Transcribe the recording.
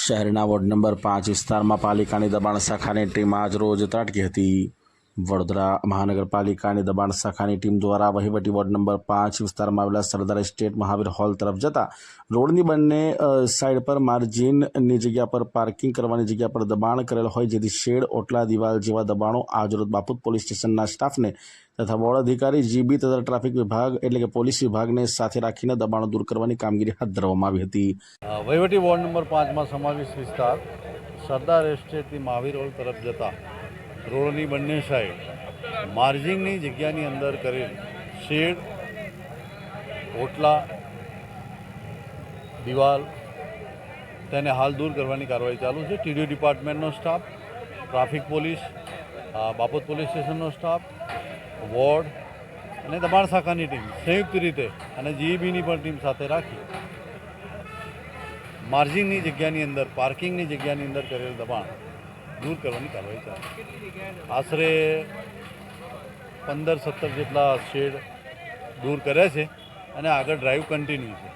શહેરના ward number 5 વિસ્તારમાં પાલિકાની દબાણ શાખાની ટીમ આજ રોજ ત્રાટકી હતી। વડોદરા મહાનગરપાલિકાની દબાણ શાખાની ટીમ દ્વારા વહીવટી વોર્ડ નંબર 5 વિસ્તારમાં આવેલા સરદાર એસ્ટેટ મહાવીર હોલ તરફ જતા રોડની બંને સાઈડ પર માર્જિનની જગ્યા પર પાર્કિંગ કરવાની જગ્યા પર દબાણ કરેલ હોય, જેથી શેડ, ઓટલા, દિવાલ જેવા દબાણો આજરોજ બાપુત પોલીસ સ્ટેશનના સ્ટાફને તથા વોર્ડ અધિકારી જીબી તથા ટ્રાફિક વિભાગ એટલે કે પોલીસ વિભાગને સાથે રાખીને દબાણો દૂર કરવાની કામગીરી હાથ ધરવામાં આવી હતી। વહીવટી વોર્ડ નંબર 5 માં સમાવિષ્ટ વિસ્તાર સરદાર એસ્ટેટથી મહાવીર હોલ તરફ જતા રોડની બંને સાઈડ માર્જિનની જગ્યાની અંદર કરેલ શેડ, ઓટલા, દિવાલ તેને હાલ દૂર કરવાની કાર્યવાહી ચાલુ છે। ટીડીઓ ડિપાર્ટમેન્ટનો સ્ટાફ, ટ્રાફિક પોલીસ, બાપત પોલીસ સ્ટેશનનો સ્ટાફ, વોર્ડ અને દબાણ શાખાની ટીમ સંયુક્ત રીતે અને જીઈબીની પણ ટીમ સાથે રાખી માર્જિનની જગ્યાની અંદર, પાર્કિંગની જગ્યાની અંદર કરેલ દબાણ દૂર કરવાની કાર્યવાહી ચાલે। આશરે 15-17 જેટલા શેડ દૂર કર્યા છે અને આગળ ડ્રાઈવ કન્ટિન્યુ છે।